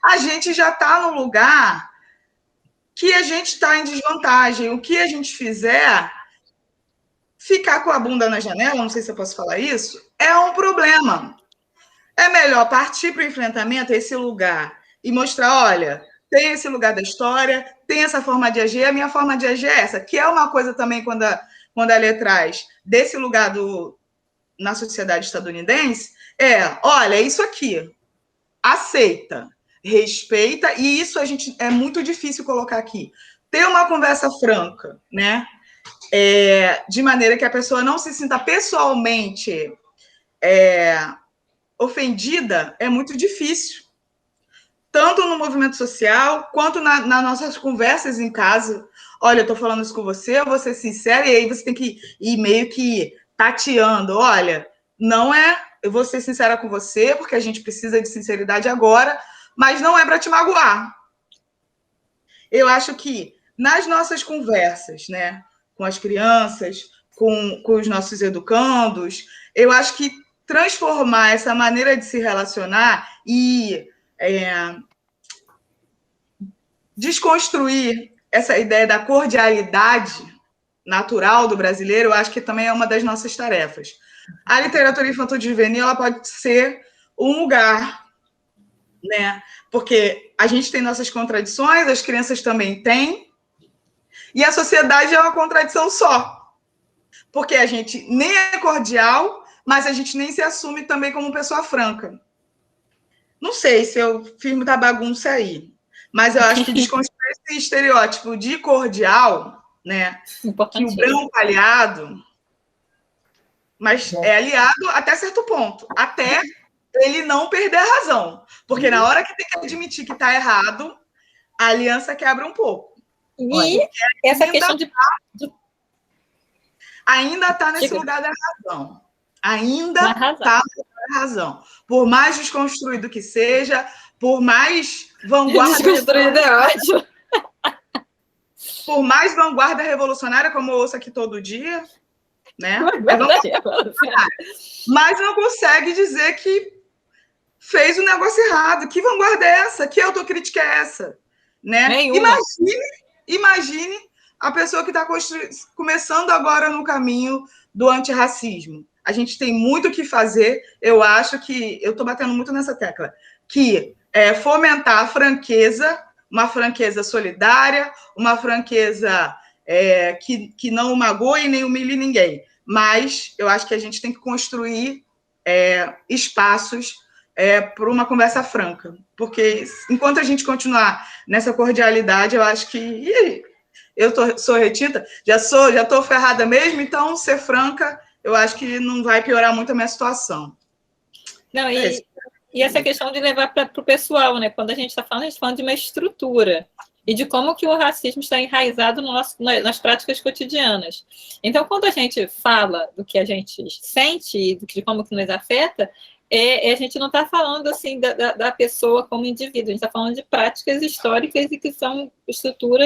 A gente já está no lugar que a gente está em desvantagem. O que a gente fizer, ficar com a bunda na janela, não sei se eu posso falar isso, é um problema. É melhor partir para o enfrentamento, esse lugar, e mostrar, olha, tem esse lugar da história, tem essa forma de agir, a minha forma de agir é essa, que é uma coisa também quando a Lê traz desse lugar na sociedade estadunidense, olha, é isso aqui, aceita, respeita, e isso é muito difícil colocar aqui. Ter uma conversa franca, né? De maneira que a pessoa não se sinta pessoalmente ofendida, é muito difícil. Tanto no movimento social, quanto nas nossas conversas em casa. Olha, eu estou falando isso com você, eu vou ser sincera, e aí você tem que ir meio que tateando. Olha, não eu vou ser sincera com você, porque a gente precisa de sinceridade agora, mas não é para te magoar. Eu acho que nas nossas conversas, né, com as crianças, com os nossos educandos, eu acho que transformar essa maneira de se relacionar e desconstruir essa ideia da cordialidade natural do brasileiro, eu acho que também é uma das nossas tarefas. A literatura infanto-juvenil, ela pode ser um lugar, né? Porque a gente tem nossas contradições, as crianças também têm, e a sociedade é uma contradição só. Porque a gente nem é cordial, mas a gente nem se assume também como pessoa franca. Não sei se eu fiz muita bagunça aí, mas eu acho que desconstruir esse estereótipo de cordial, né? Que o branco é aliado, mas é aliado até certo ponto, até ele não perder a razão. Porque na hora que tem que admitir que está errado, a aliança quebra um pouco. E essa questão de... Ainda está nesse lugar da razão. Ainda está na razão. Por mais desconstruído que seja, por mais vanguarda... Desconstruído é ótimo. Por mais vanguarda revolucionária, como eu ouço aqui todo dia, né? Mas não consegue dizer que fez o negócio errado. Que vanguarda é essa? Que autocrítica é essa? Né? Imagine a pessoa que está começando agora no caminho do antirracismo. A gente tem muito o que fazer. Eu acho que... Eu estou batendo muito nessa tecla. Que é fomentar a franqueza, uma franqueza solidária, uma franqueza que não magoe nem humilhe ninguém. Mas eu acho que a gente tem que construir espaços para uma conversa franca. Porque enquanto a gente continuar nessa cordialidade, eu acho que... sou retita, já estou ferrada mesmo, então ser franca, eu acho que não vai piorar muito a minha situação. Não, e essa questão de levar para o pessoal, né? Quando a gente está falando de uma estrutura e de como que o racismo está enraizado nas práticas cotidianas. Então, quando a gente fala do que a gente sente e de como que nos afeta, a gente não está falando assim da pessoa como indivíduo, a gente está falando de práticas históricas e que são estrutura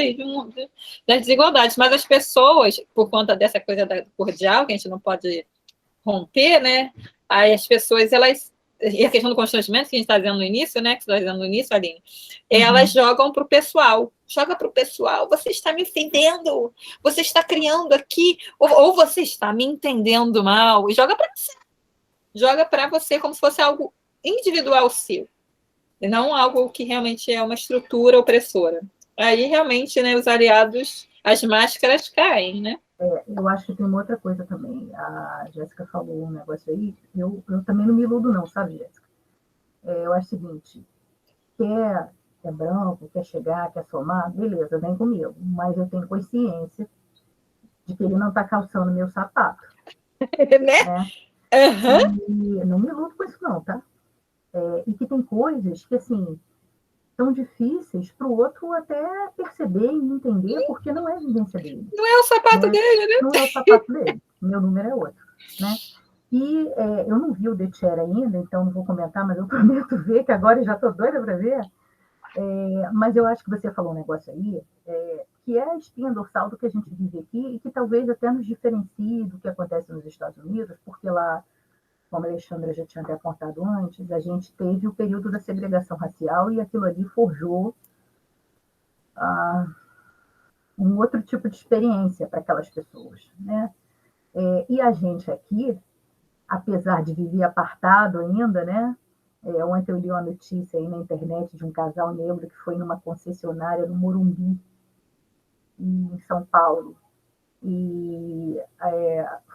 das desigualdades. Mas as pessoas, por conta dessa coisa cordial, que a gente não pode romper, né? Aí as pessoas, elas... E a questão do constrangimento que a gente está dizendo no início, né? Que você está dizendo no início, Aline, elas jogam para o pessoal. Joga para o pessoal, você está me ofendendo, você está criando aqui, ou você está me entendendo mal, e joga para você. Joga para você como se fosse algo individual seu, e não algo que realmente é uma estrutura opressora. Aí, realmente, né, os aliados, as máscaras caem, né? Eu acho que tem uma outra coisa também. A Jéssica falou um negócio aí, eu também não me iludo não, sabe, Jéssica? Eu acho o seguinte, é branco, quer chegar, quer somar, beleza, vem comigo. Mas eu tenho consciência de que ele não está calçando meu sapato. Né? E não me iludo com isso não, tá? E que tem coisas que, assim, são difíceis para o outro até perceber e entender, porque não é a vivência dele. Não é o sapato dele, né? Não é o sapato dele. Meu número é outro, né? E eu não vi o The Chair ainda, então não vou comentar, mas eu prometo ver, que agora eu já estou doida para ver. Mas eu acho que você falou um negócio aí, que é a espinha dorsal do que a gente vive aqui e que talvez até nos diferencie do que acontece nos Estados Unidos, porque lá, como a Alexandra já tinha até apontado antes, a gente teve o período da segregação racial e aquilo ali forjou um outro tipo de experiência para aquelas pessoas, né? E a gente aqui, apesar de viver apartado ainda, né? Ontem eu li uma notícia aí na internet de um casal negro que foi numa concessionária no Morumbi, em São Paulo, e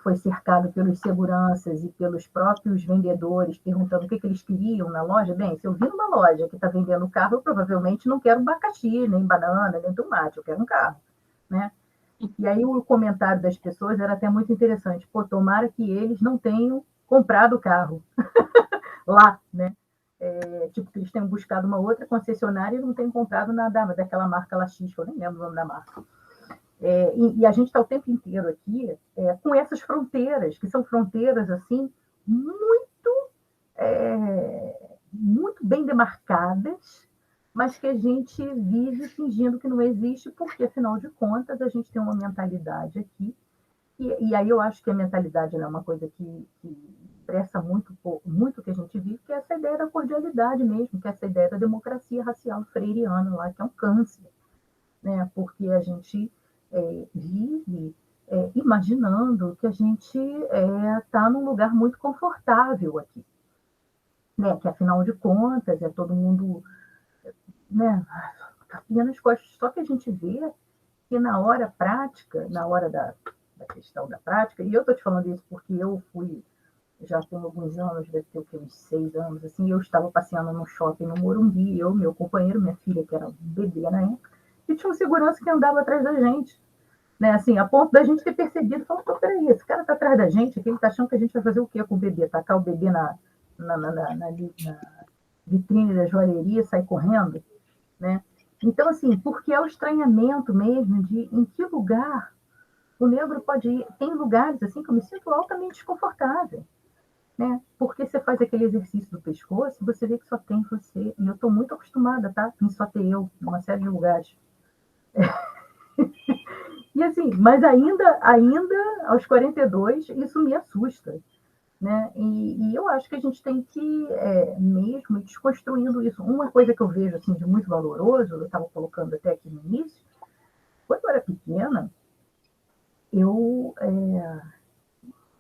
foi cercado pelos seguranças e pelos próprios vendedores, perguntando o que eles queriam na loja. Bem, se eu vir numa loja que está vendendo carro, eu provavelmente não quero abacaxi, nem banana, nem tomate, eu quero um carro, né? E aí o comentário das pessoas era até muito interessante. Pô, tomara que eles não tenham comprado o carro lá, né? Tipo, que eles tenham buscado uma outra concessionária e não tenham comprado nada daquela marca lá X, eu nem lembro o nome da marca. E a gente está o tempo inteiro aqui com essas fronteiras, que são fronteiras assim muito bem demarcadas, mas que a gente vive fingindo que não existe, porque, afinal de contas, a gente tem uma mentalidade aqui, e aí eu acho que a mentalidade é uma coisa que expressa muito o que a gente vive, que é essa ideia da cordialidade mesmo, que é essa ideia da democracia racial freiriana lá, que é um câncer, né? Porque a gente vive imaginando que a gente está num lugar muito confortável aqui, né? Que, afinal de contas, todo mundo, né, nas costas. Só que a gente vê que na hora prática, na hora da questão da prática, e eu estou te falando isso porque eu fui, já tem alguns anos, deve ter uns 6 anos, assim, eu estava passeando no shopping no Morumbi, eu, meu companheiro, minha filha, que era um bebê na época, e tinha um segurança que andava atrás da gente, né, assim, a ponto da gente ter percebido, falou, peraí, esse cara está atrás da gente, aqui ele está achando que a gente vai fazer o quê com o bebê? Tacar o bebê na vitrine da joalheria, sai correndo, né? Então, assim, porque é o estranhamento mesmo de em que lugar o negro pode ir. Tem lugares, assim, que eu me sinto altamente desconfortável, né? Porque você faz aquele exercício do pescoço, você vê que só tem você. E eu estou muito acostumada, tá? Em só ter eu, em uma série de lugares. E assim, mas ainda aos 42, isso me assusta, né? E eu acho que a gente tem que mesmo ir desconstruindo isso. Uma coisa que eu vejo assim, de muito valoroso, eu estava colocando até aqui no início, quando eu era pequena, eu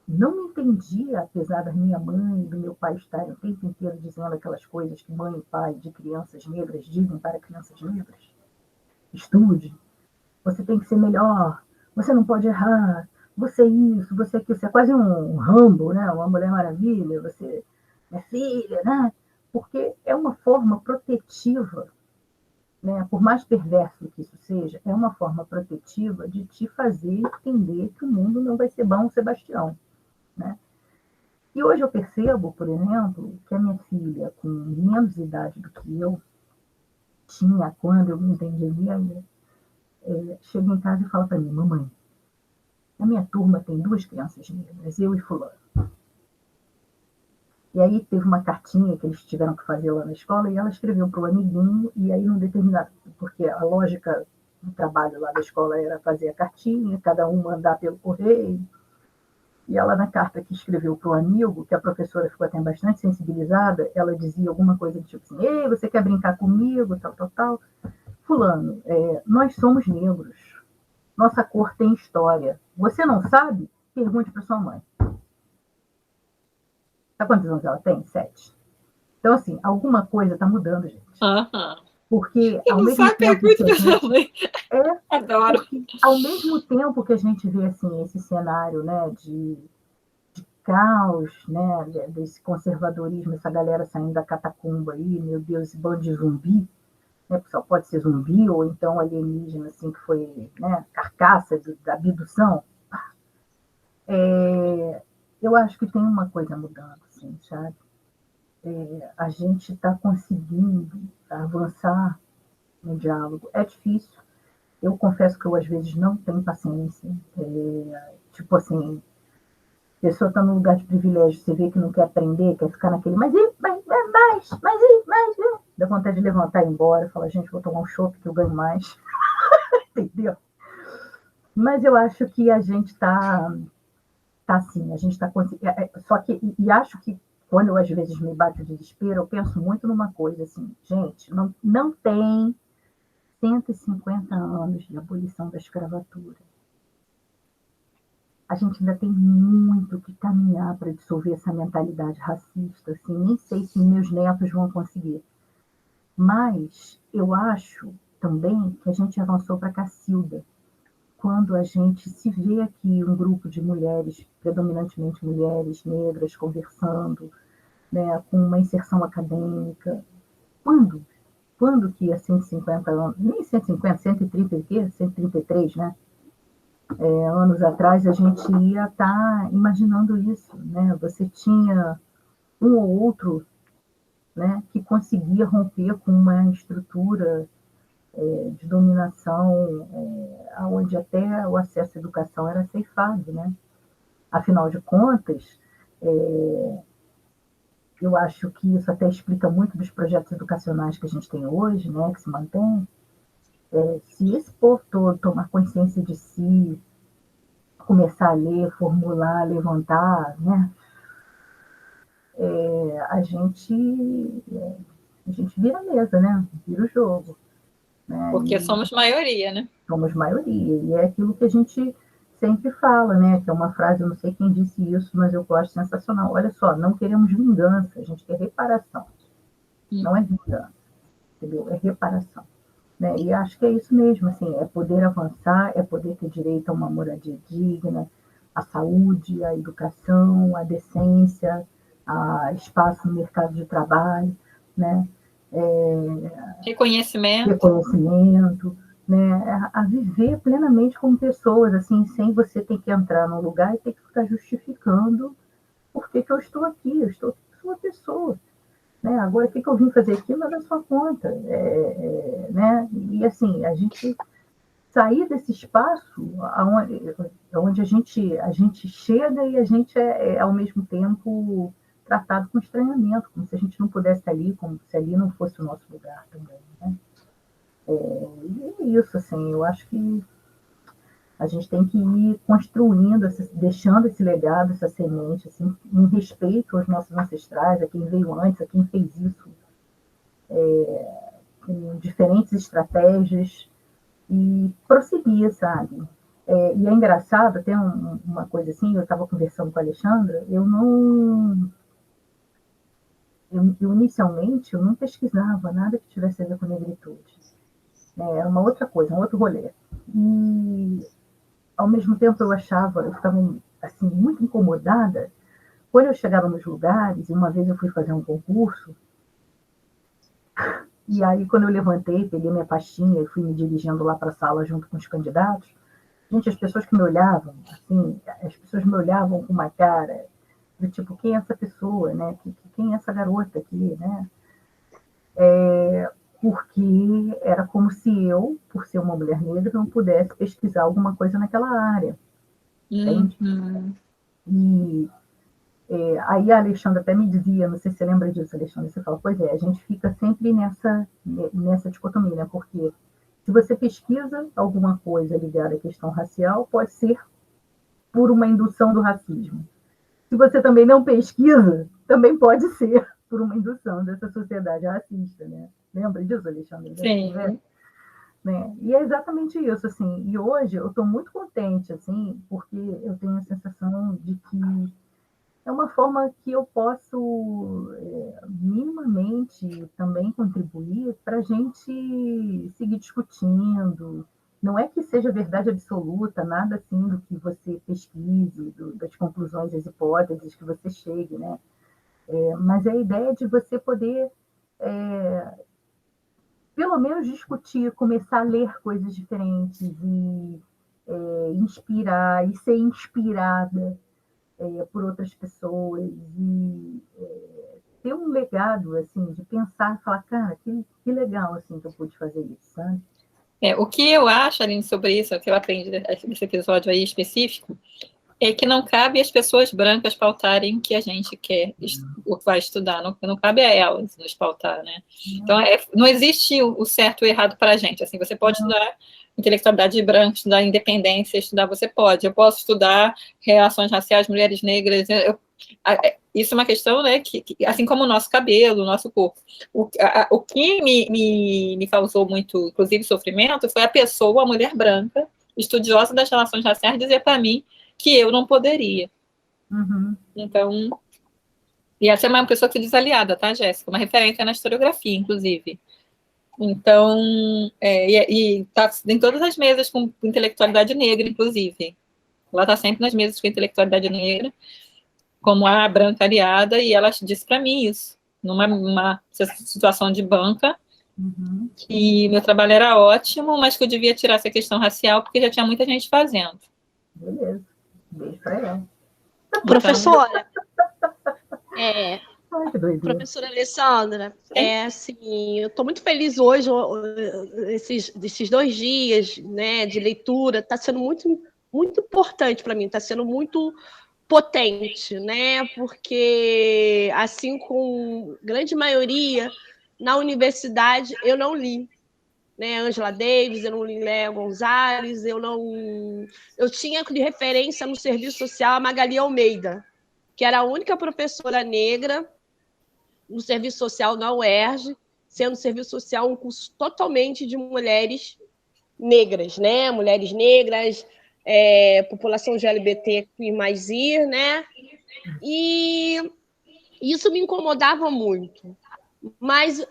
não me entendia, apesar da minha mãe e do meu pai estarem o tempo inteiro dizendo aquelas coisas que mãe e pai de crianças negras dizem para crianças negras. Estude, você tem que ser melhor, você não pode errar, você é isso, você é aquilo, você é quase um Rambo, né? Uma Mulher Maravilha, você é filha, né? Porque é uma forma protetiva, né? Por mais perverso que isso seja, é uma forma protetiva de te fazer entender que o mundo não vai ser bom, Sebastião, né? E hoje eu percebo, por exemplo, que a minha filha, com menos idade do que eu tinha quando eu me entendia, chega em casa e fala para mim, mamãe, na minha turma tem 2 crianças negras, eu e fulano. E aí teve uma cartinha que eles tiveram que fazer lá na escola e ela escreveu para o amiguinho e aí num determinado, porque a lógica do trabalho lá da escola era fazer a cartinha, cada um mandar pelo correio. E ela na carta que escreveu para o amigo, que a professora ficou até bastante sensibilizada, ela dizia alguma coisa do tipo assim, ei, você quer brincar comigo, tal, tal, tal. Fulano, nós somos negros. Nossa cor tem história. Você não sabe? Pergunte para sua mãe. Sabe quantos anos ela tem? 7. Então, assim, alguma coisa está mudando, gente. Porque eu ao não mesmo sabe, tempo pergunte que a para gente... mãe. Adoro. Porque, ao mesmo tempo que a gente vê assim, esse cenário, né, de caos, né, desse conservadorismo, essa galera saindo da catacumba aí, meu Deus, esse bando de zumbi, né, só pode ser zumbi ou então alienígena, assim, que foi, né, carcaça da abdução. Eu acho que tem uma coisa mudando, assim, sabe? A gente está conseguindo avançar no diálogo. É difícil. Eu confesso que eu, às vezes, não tenho paciência. Tipo assim, a pessoa está num lugar de privilégio, você vê que não quer aprender, quer ficar naquele, mas dá vontade de levantar e ir embora, falar, gente, vou tomar um chopp que eu ganho mais. Entendeu? Mas eu acho que a gente está assim, a gente está conseguindo. Só que, e acho que quando eu às vezes me bato de desespero, eu penso muito numa coisa assim, gente, não tem 150 anos de abolição da escravatura. A gente ainda tem muito que caminhar para dissolver essa mentalidade racista, assim, nem sei se meus netos vão conseguir. Mas eu acho também que a gente avançou para Cacilda, quando a gente se vê aqui um grupo de mulheres, predominantemente mulheres negras, conversando, né, com uma inserção acadêmica. Quando que há 150 anos, nem 150, 130 e quê? 133, né? Anos atrás, a gente ia estar imaginando isso, né? Você tinha um ou outro, né, que conseguia romper com uma estrutura de dominação, onde até o acesso à educação era ceifado, né? Afinal de contas, eu acho que isso até explica muito dos projetos educacionais que a gente tem hoje, né, que se mantém. Se esse povo todo tomar consciência de si, começar a ler, formular, levantar, né, a gente vira a mesa, né? Vira o jogo. Né? Porque somos maioria, né? Somos maioria. E é aquilo que a gente sempre fala, né? Que é uma frase, eu não sei quem disse isso, mas eu acho sensacional. Olha só, não queremos vingança, a gente quer reparação. Não é vingança, entendeu? É reparação. Né? E acho que é isso mesmo, assim, é poder avançar, é poder ter direito a uma moradia digna, a saúde, a educação, a decência, a espaço no mercado de trabalho, né? Reconhecimento, né? A viver plenamente como pessoas, assim, sem você ter que entrar num lugar e ter que ficar justificando por que eu estou aqui, eu estou aqui sua pessoa. Né? Agora, o que eu vim fazer aqui não é da sua conta. Né? E, assim, a gente sair desse espaço onde a gente chega e a gente ao mesmo tempo, tratado com estranhamento, como se a gente não pudesse estar ali, como se ali não fosse o nosso lugar também. Né? E é isso, assim, eu acho que a gente tem que ir construindo, deixando esse legado, essa semente, assim, em respeito aos nossos ancestrais, a quem veio antes, a quem fez isso, com diferentes estratégias, e prosseguir, sabe? E é engraçado, tem uma coisa assim, eu estava conversando com a Alexandra, inicialmente, eu não pesquisava nada que tivesse a ver com negritude. Era uma outra coisa, um outro rolê. E, ao mesmo tempo, eu ficava assim, muito incomodada quando eu chegava nos lugares, e uma vez eu fui fazer um concurso, e aí quando eu levantei, peguei minha pastinha e fui me dirigindo lá para a sala junto com os candidatos, gente, as pessoas que me olhavam, assim, as pessoas me olhavam com uma cara do tipo, quem é essa pessoa, né? Quem é essa garota aqui, né? Porque era como se eu, por ser uma mulher negra, não pudesse pesquisar alguma coisa naquela área. Entende? E aí a Alexandra até me dizia, não sei se você lembra disso, Alexandra, você fala, pois é, a gente fica sempre nessa dicotomia, né? Porque se você pesquisa alguma coisa ligada à questão racial, pode ser por uma indução do racismo. Se você também não pesquisa, também pode ser por uma indução dessa sociedade racista, né? Lembra disso, Alexandre? Sim. Né? E é exatamente isso, assim. E hoje eu estou muito contente, assim, porque eu tenho a sensação de que é uma forma que eu posso minimamente também contribuir para a gente seguir discutindo. Não é que seja verdade absoluta, nada assim do que você pesquise, das conclusões, das hipóteses que você chegue, né? Mas é a ideia de você poder, pelo menos, discutir, começar a ler coisas diferentes e inspirar e ser inspirada por outras pessoas e ter um legado, assim, de pensar, falar, cara, que legal, assim, que eu pude fazer isso, sabe? O que eu acho, Aline, sobre isso, o que eu aprendi nesse episódio aí específico, é que não cabe às pessoas brancas pautarem o que a gente quer, o que vai estudar, não cabe a elas nos pautar, né? Então, não existe o certo e o errado para a gente, assim, você pode estudar intelectualidade branca, estudar independência, você pode, eu posso estudar relações raciais, mulheres negras, isso é uma questão, né, que assim como o nosso cabelo, o nosso corpo. O que me causou muito, inclusive, sofrimento, foi a pessoa, a mulher branca, estudiosa das relações raciais, dizer para mim que eu não poderia. Uhum. Então, e essa é uma pessoa que se diz aliada, tá, Jéssica? Uma referência na historiografia, inclusive. Então, e tá em todas as mesas com intelectualidade negra, inclusive. Ela está sempre nas mesas com intelectualidade negra, como a branca aliada, e ela disse para mim isso, numa situação de banca, que meu trabalho era ótimo, mas que eu devia tirar essa questão racial, porque já tinha muita gente fazendo. Beleza. Beijo para ela. Professora, Ai, que doideira. professora Alessandra, assim, eu estou muito feliz hoje, esses 2 dias, né, de leitura, está sendo muito, muito importante para mim, está sendo muito potente, né, porque, assim como grande maioria, na universidade eu não li, né, Angela Davis, eu não li Léa Gonzalez, eu tinha de referência no serviço social a Magali Almeida, que era a única professora negra no serviço social na UERJ, sendo serviço social um curso totalmente de mulheres negras, né? Mulheres negras, população LGBTQI+I, né? E isso me incomodava muito. Mas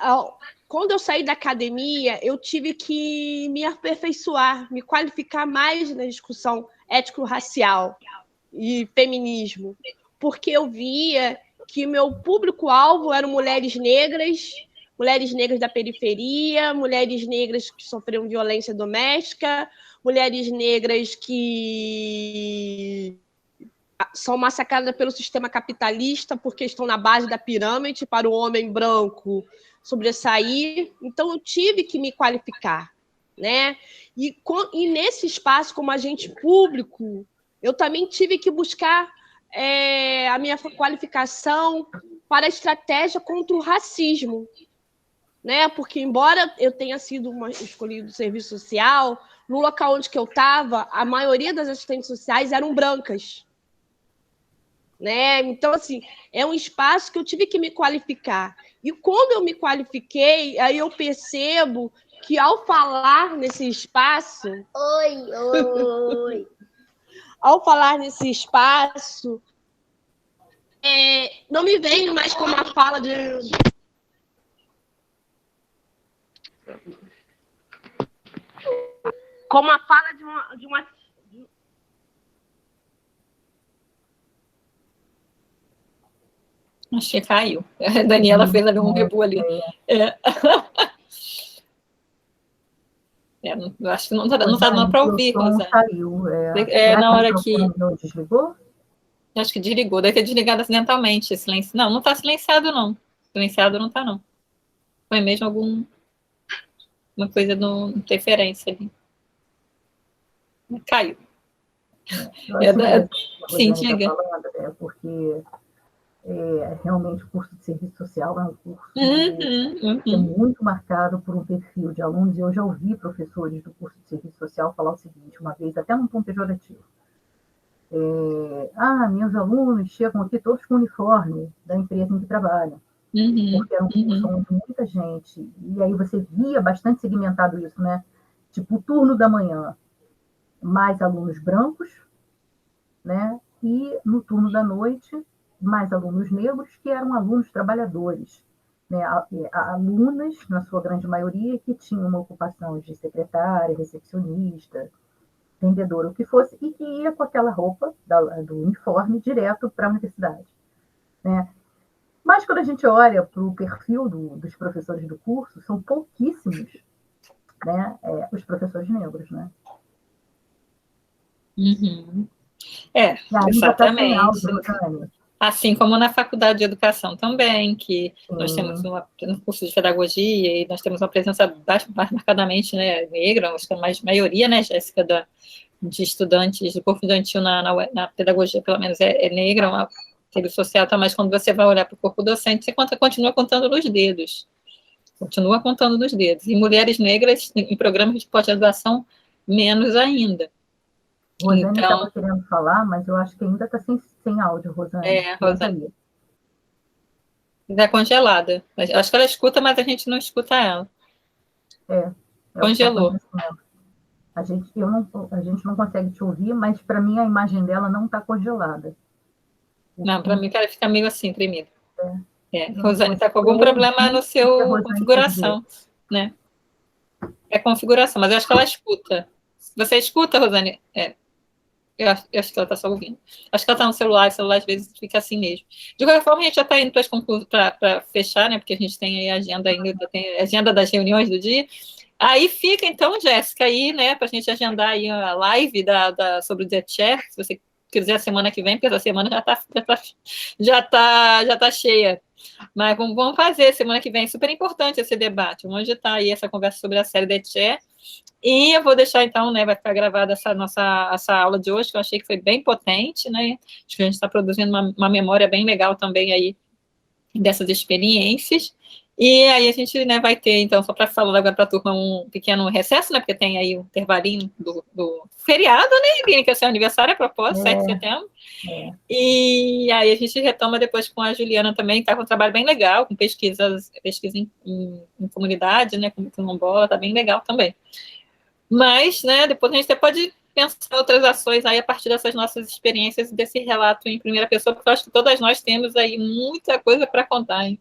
quando eu saí da academia, eu tive que me aperfeiçoar, me qualificar mais na discussão ético-racial e feminismo, porque eu via que meu público-alvo eram mulheres negras da periferia, mulheres negras que sofriam violência doméstica, mulheres negras que são massacradas pelo sistema capitalista porque estão na base da pirâmide para o homem branco sobressair. Então, eu tive que me qualificar, né? E nesse espaço, como agente público, eu também tive que buscar a minha qualificação para a estratégia contra o racismo, né? Porque, embora eu tenha sido escolhido serviço social, no local onde que eu estava, a maioria das assistentes sociais eram brancas, né? Então, assim, é um espaço que eu tive que me qualificar. E quando eu me qualifiquei, aí eu percebo que, ao falar nesse espaço... Oi! Ao falar nesse espaço, não me vem mais como a fala de... Como a fala de uma Acho que caiu. A Daniela fez ali um rebu ali. Eu acho que não está dando para ouvir, Rosane. Caiu. Na hora que... Não desligou? Acho que desligou. Deve ter desligado acidentalmente. Não está silenciado, não. Silenciado não está, não. Foi mesmo uma coisa de interferência ali. Caiu. Sim, diga. Porque realmente o curso de serviço social é um curso que é muito marcado por um perfil de alunos, e eu já ouvi professores do curso de serviço social falar o seguinte, uma vez, até num tom pejorativo. Meus alunos chegam aqui todos com o uniforme da empresa em que trabalham, porque era um curso onde muita gente, e aí você via bastante segmentado isso, né? Tipo, o turno da manhã, mais alunos brancos, né? E no turno da noite, mais alunos negros, que eram alunos trabalhadores, né? Alunas, na sua grande maioria, que tinham uma ocupação de secretária, recepcionista, vendedora, o que fosse, e que ia com aquela roupa do uniforme direto para a universidade, né? Mas quando a gente olha para o perfil dos professores do curso, são pouquíssimos, né, os professores negros, né? Exatamente. Assim como na faculdade de educação também, que nós temos um curso de pedagogia e nós temos uma presença mais marcadamente, né, negra, acho que a maioria, né, Jéssica, de estudantes do corpo estudantil na pedagogia, pelo menos, é negra, serviço social, tá, mas quando você vai olhar para o corpo docente, você continua contando nos dedos. Continua contando nos dedos. E mulheres negras, em programas de pós-graduação, menos ainda. Rosane estava querendo falar, mas eu acho que ainda está sem áudio, Rosane. Rosane. Está congelada. Acho que ela escuta, mas a gente não escuta ela. Congelou. A gente não consegue te ouvir, mas para mim a imagem dela não está congelada. Não, para mim ela fica meio assim, tremida. Rosane está com algum problema no seu configuração, né? É configuração, mas eu acho que ela escuta. Você escuta, Rosane? Eu acho que ela está só ouvindo. Acho que ela está no celular, o celular às vezes fica assim mesmo. De qualquer forma, a gente já está indo para fechar, né? Porque a gente tem aí a agenda ainda, tem a agenda das reuniões do dia. Aí fica, então, Jéssica, aí, né, para a gente agendar aí a live sobre o DETCHER, se você quiser a semana que vem, porque essa semana já tá cheia. Mas vamos fazer semana que vem, super importante esse debate. Vamos agitar aí essa conversa sobre a série DETCHER. E eu vou deixar, então, né, vai ficar gravada essa aula de hoje, que eu achei que foi bem potente, né? Acho que a gente está produzindo uma memória bem legal também aí dessas experiências. E aí a gente, né, vai ter, então, só para falar agora para a turma, um pequeno recesso, né, porque tem aí um intervalinho do feriado, né, Eline, que é o seu aniversário, a propósito, 7 de setembro. E aí a gente retoma depois com a Juliana também, que está com um trabalho bem legal, com pesquisa em comunidade, né, com quilombola, está bem legal também. Mas, né, depois a gente até pode pensar em outras ações aí a partir dessas nossas experiências e desse relato em primeira pessoa, porque eu acho que todas nós temos aí muita coisa para contar, hein?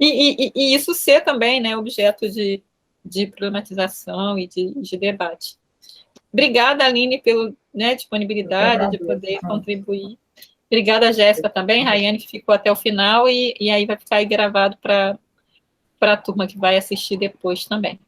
E isso ser também, né, objeto de problematização e de debate. Obrigada, Aline, pela, né, disponibilidade de poder contribuir. Obrigada, Jéssica, também, Rayane, que ficou até o final, e aí vai ficar aí gravado para a turma que vai assistir depois também.